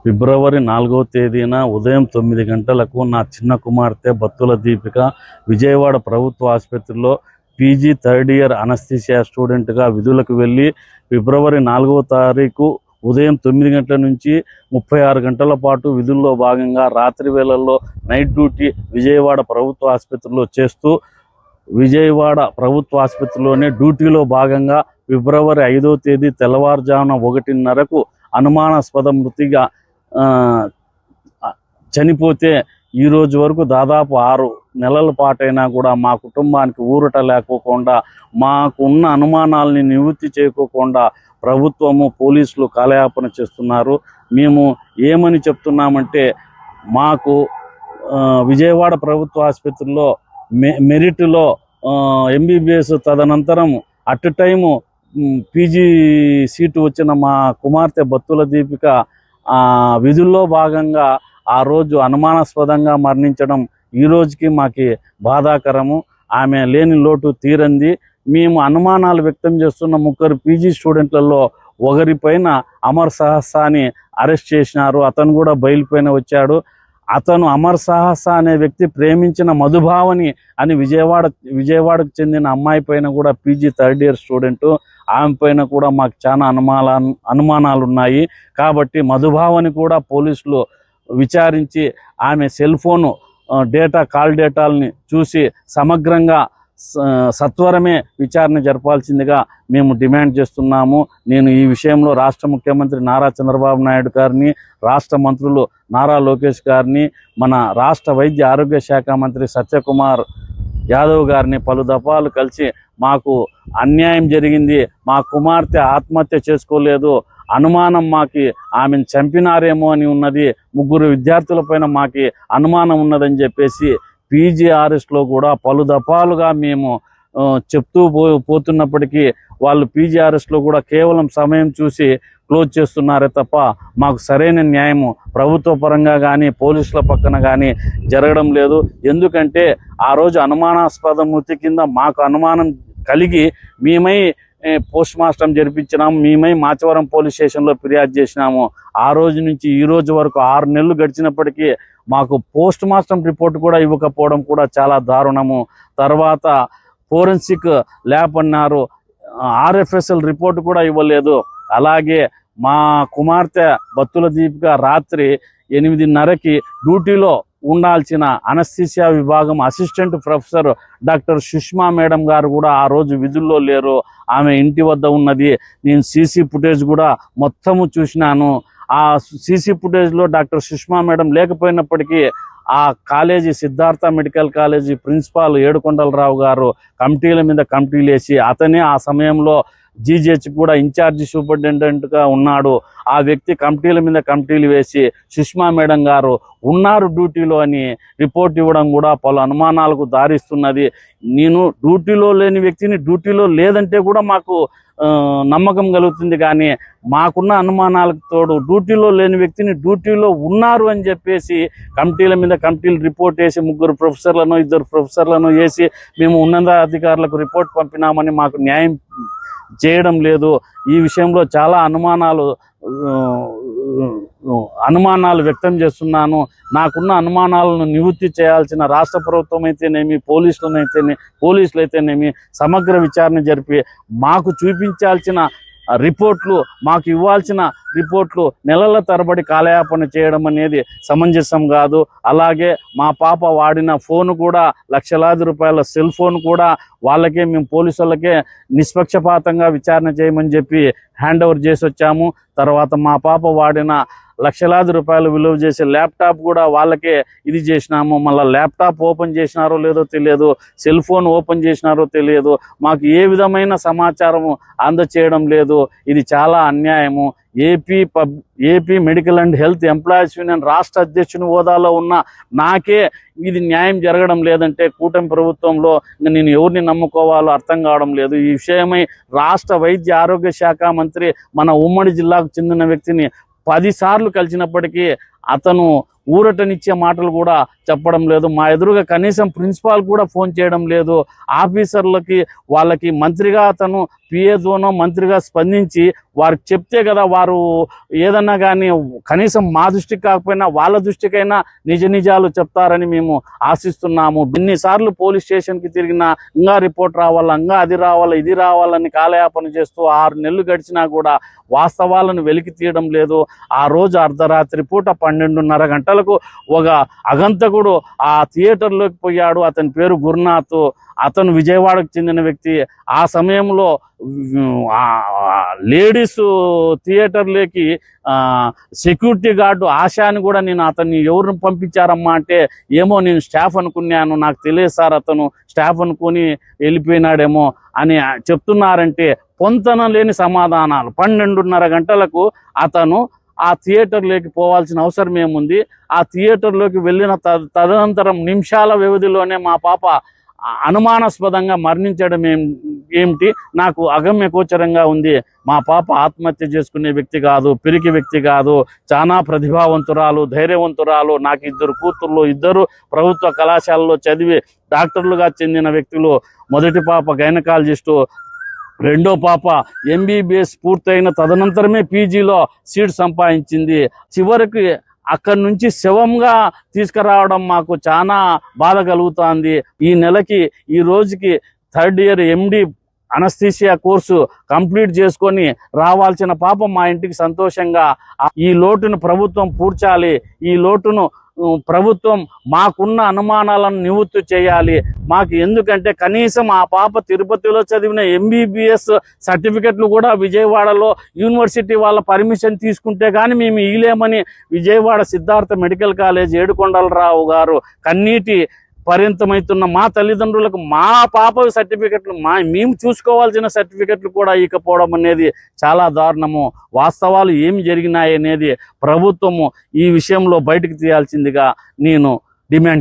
ఫిబ్రవరి 4వ తేదీన ఉదయం 9 గంటలకు నా చిన్న కుమార్తె బత్తుల దీపిక విజయవాడ ప్రభుత్వ ఆసుపత్రిలో పీజీ థర్డ్ ఇయర్ అనస్థీసియా స్టూడెంట్గా విధులకు వెళ్ళి ఫిబ్రవరి 4వ తారీఖు ఉదయం 9 గంటల నుంచి 36 గంటల పాటు విధుల్లో భాగంగా రాత్రి వేళల్లో నైట్ డ్యూటీ విజయవాడ ప్రభుత్వ ఆసుపత్రిలో చేస్తూ విజయవాడ ప్రభుత్వ ఆసుపత్రిలోనే డ్యూటీలో భాగంగా ఫిబ్రవరి 5వ తేదీ తెల్లవారుజామున 1:30కు అనుమానాస్పద మృతిగా చనిపోతే ఈ రోజు వరకు దాదాపు 6 నెలల పాటైనా కూడా మా కుటుంబానికి ఊరట లేకోకుండా మాకున్న అనుమానాలని నివృత్తి చేయకోకుండా ప్రభుత్వము పోలీసులు కాలయాపన చేస్తున్నారు. మేము ఏమని చెప్తున్నామంటే మాకు విజయవాడ ప్రభుత్వ ఆసుపత్రిలో మెరిట్లో ఎంబీబీఎస్ తదనంతరం అట్ టైము పీజీ సీటు వచ్చిన మా కుమార్తె బత్తుల దీపిక విధుల్లో భాగంగా ఆ రోజు అనుమానాస్పదంగా మరణించడం ఈ రోజుకి మాకు బాధాకరము. ఆమె లేని లోటు తీరంది. మేము అనుమానాలు వ్యక్తం చేస్తున్న 3 పీజీ స్టూడెంట్లలో ఒకరిపైన అమర్ సాహసాని అరెస్ట్ చేసినారు. అతను కూడా బయలుపైన వచ్చాడు. అతను అమర్ సాహస అనే వ్యక్తి ప్రేమించిన మధుభావని అని విజయవాడకు చెందిన అమ్మాయి పైన కూడా పీజీ థర్డ్ ఇయర్ స్టూడెంట్, ఆమె పైన కూడా మాకు చాలా అనుమానాలు ఉన్నాయి. కాబట్టి మధుభావని కూడా పోలీసులు విచారించి ఆమె సెల్ ఫోను కాల్ డేటాలని చూసి సమగ్రంగా సత్వరమే విచారణ జరపాల్సిందిగా మేము డిమాండ్ చేస్తున్నాము. నేను ఈ విషయంలో రాష్ట్ర ముఖ్యమంత్రి నారా చంద్రబాబు నాయుడు గారిని, రాష్ట్ర మంత్రులు నారా లోకేష్ గారిని, మన రాష్ట్ర వైద్య ఆరోగ్య శాఖ మంత్రి సత్యకుమార్ యాదవ్ గారిని పలు దఫాలు కలిసి మాకు అన్యాయం జరిగింది, మా కుమార్తె ఆత్మహత్య చేసుకోలేదు, అనుమానం మాకి ఆమెను చంపినారేమో అని ఉన్నది, 3 విద్యార్థులపైన మాకి అనుమానం ఉన్నదని చెప్పేసి పీజీఆర్ఎస్లో కూడా పలు దఫాలుగా మేము చెప్తూ పోతున్నప్పటికీ వాళ్ళు పీజీఆర్ఎస్లో కూడా కేవలం సమయం చూసి క్లోజ్ చేస్తున్నారే తప్ప మాకు సరైన న్యాయము ప్రభుత్వ పరంగా కానీ పోలీసుల పక్కన కానీ జరగడం లేదు. ఎందుకంటే ఆ రోజు అనుమానాస్పద మృతి కింద మాకు అనుమానం కలిగి మేమై పోస్ట్ మార్టం జరిపించినాము, మేమై మాచవరం పోలీస్ స్టేషన్లో ఫిర్యాదు చేసినాము. ఆ రోజు నుంచి ఈ రోజు వరకు 6 నెలలు గడిచినప్పటికీ మాకు పోస్ట్ మార్టం రిపోర్ట్ కూడా ఇవ్వకపోవడం కూడా చాలా దారుణము. తర్వాత ఫోరెన్సిక్ ల్యాబ్ అన్నారు, RFSL రిపోర్ట్ కూడా ఇవ్వలేదు. అలాగే మా కుమార్తె బత్తుల దీపిక రాత్రి 8:30కి డ్యూటీలో ఉండాల్సిన అనస్థీసియా విభాగం assistant professor doctor Sushma madam గారు కూడా ఆ రోజు విధుల్లో లేరు. ఆమె ఇంటి వద్ద ఉన్నది. నేను సీసీ ఫుటేజ్ కూడా మొత్తము చూసినాను. ఆ సీసీ ఫుటేజ్లో డాక్టర్ సుష్మా మేడం లేకపోయినప్పటికీ ఆ college Siddhartha medical college principal Yedukondalarao గారు కమిటీల మీద కమిటీలు వేసి అతనే ఆ సమయంలో జీజీహెచ్ కూడా ఇన్ఛార్జి సూపరింటెండెంట్గా ఉన్నాడు. ఆ వ్యక్తి కమిటీల మీద కమిటీలు వేసి సుష్మా మేడం గారు ఉన్నారు డ్యూటీలో అని రిపోర్ట్ ఇవ్వడం కూడా పలు అనుమానాలకు దారిస్తున్నది. నేను డ్యూటీలో లేని వ్యక్తిని డ్యూటీలో లేదంటే కూడా మాకు నమ్మకం కలుగుతుంది, కానీ మాకున్న అనుమానాలకు తోడు డ్యూటీలో లేని వ్యక్తిని డ్యూటీలో ఉన్నారు అని చెప్పేసి కమిటీల మీద కమిటీలు రిపోర్ట్ వేసి 3 ప్రొఫెసర్లను 2 ప్రొఫెసర్లను వేసి మేము ఉన్నతాధికారులకు రిపోర్ట్ పంపినామని మాకు న్యాయం చేయడం లేదు. ఈ విషయంలో చాలా అనుమానాలు వ్యక్తం చేస్తున్నాను. నాకున్న అనుమానాలను నివృత్తి చేయాల్సిన రాష్ట్ర ప్రభుత్వం అయితేనేమి పోలీసులు అయితేనేమి సమగ్ర విచారణ జరిపి మాకు చూపించాల్సిన రిపోర్ట్లు, మాకు ఇవ్వాల్సిన రిపోర్ట్లు నెలల తరబడి కాలయాపన చేయడం అనేది సమంజసం కాదు. అలాగే మా పాప వాడిన ఫోన్ కూడా లక్షలాది రూపాయల సెల్ ఫోన్ కూడా వాళ్ళకే, మేము పోలీసు వాళ్ళకే నిష్పక్షపాతంగా విచారణ చేయమని చెప్పి హ్యాండ్ ఓవర్ చేసి వచ్చాము. తర్వాత మా పాప వాడిన లక్షలాది రూపాయలు విలువ చేసే ల్యాప్టాప్ కూడా వాళ్ళకే ఇది చేసినాము. మళ్ళీ ల్యాప్టాప్ ఓపెన్ చేసినారో లేదో తెలియదు, సెల్ ఫోన్ ఓపెన్ చేసినారో తెలియదు, మాకు ఏ విధమైన సమాచారము అందచేయడం లేదు. ఇది చాలా అన్యాయము. AP medical and health employees union రాష్ట్ర అధ్యక్షుని హోదాలో ఉన్న నాకే ఇది న్యాయం జరగడం లేదంటే కూటమి ప్రభుత్వంలో నేను ఎవరిని నమ్ముకోవాలో అర్థం కావడం లేదు. ఈ విషయమై రాష్ట్ర వైద్య ఆరోగ్య శాఖ మంత్రి మన ఉమ్మడి జిల్లాకు చెందిన వ్యక్తిని 10 సార్లు కలిసినప్పటికీ అతను ఊరటనిచ్చే మాటలు కూడా చెప్పడం లేదు. మా ఎదురుగా కనీసం ప్రిన్సిపాల్ కూడా ఫోన్ చేయడం లేదు. ఆఫీసర్లకి వాళ్ళకి మంత్రిగా అతను పిఏతోనో మంత్రిగా స్పందించి వారికి చెప్తే కదా వారు ఏదన్నా కానీ కనీసం మా దృష్టికి కాకపోయినా వాళ్ళ దృష్టికైనా నిజ నిజాలు చెప్తారని మేము ఆశిస్తున్నాము. ఎన్నిసార్లు పోలీస్ స్టేషన్కి తిరిగినా ఇంకా రిపోర్ట్ రావాలా, ఇంకా అది రావాలా, ఇది రావాలని కాలయాపన చేస్తూ 6 నెలలు గడిచినా కూడా వాస్తవాలను వెలికి తీయడం లేదు. ఆ రోజు అర్ధరాత్రి పూట 12:30 గంటలకు ఒక అగంతకుడు ఆ థియేటర్లోకి పోయాడు. అతని పేరు గురునాథ్. అతను విజయవాడకు చెందిన వ్యక్తి. ఆ సమయంలో లేడీస్ థియేటర్లోకి సెక్యూరిటీ గార్డు ఆశాని కూడా నేను అతన్ని ఎవరిని పంపించారమ్మా అంటే ఏమో నేను స్టాఫ్ అనుకున్నాను, నాకు తెలియదు సార్ అతను స్టాఫ్ అనుకుని వెళ్ళిపోయినాడేమో అని చెప్తున్నారంటే పొంతన లేని సమాధానాలు. 12:30 గంటలకు అతను ఆ థియేటర్లోకి పోవాల్సిన అవసరం ఏముంది? ఆ థియేటర్లోకి వెళ్ళిన తదనంతరం నిమిషాల వ్యవధిలోనే మా పాప అనుమానాస్పదంగా మరణించడం ఏమిటి? నాకు అగమ్య గోచరంగా ఉంది. మా పాప ఆత్మహత్య చేసుకునే వ్యక్తి కాదు, పిరికి వ్యక్తి కాదు, చాలా ప్రతిభావంతురాలు, ధైర్యవంతురాలు. నాకు 2 కూతుర్లు, 2 ప్రభుత్వ కళాశాలలో చదివి డాక్టర్లుగా చెందిన వ్యక్తులు. మొదటి పాప గైనకాలజిస్టు, రెండో పాప MBBS పూర్తయిన తదనంతరమే PGలో సీట్ సంపాదించింది. చివరికి అక్కడి నుంచి శవంగా తీసుకురావడం మాకు చాలా బాధ కలుగుతుంది. ఈ రోజుకి 3rd year MD anaesthesia course complete చేసుకొని రావాల్సిన పాప మా ఇంటికి సంతోషంగా. ఈ లోటును ప్రభుత్వం పూడ్చాలి. ఈ లోటును ప్రభుత్వం మాకున్న అనుమానాలను నివృత్తి చేయాలి. మాకు ఎందుకంటే కనీసం ఆ పాప తిరుపతిలో చదివిన MBBS సర్టిఫికెట్లు కూడా విజయవాడలో యూనివర్సిటీ వాళ్ళ పర్మిషన్ తీసుకుంటే కానీ మేము ఇయలేమని విజయవాడ సిద్ధార్థ మెడికల్ కాలేజ్ ఏడుకొండలరావు గారు కన్నీటి పర్యంతమవుతున్న మా తల్లిదండ్రులకు మా పాప సర్టిఫికెట్లు మేము చూసుకోవాల్సిన సర్టిఫికెట్లు కూడా ఇకపోవడం అనేది చాలా దారుణము. వాస్తవాలు ఏమి జరిగినాయి అనేది ప్రభుత్వము ఈ విషయంలో బయటకు తీయాల్సిందిగా నేను డిమాండ్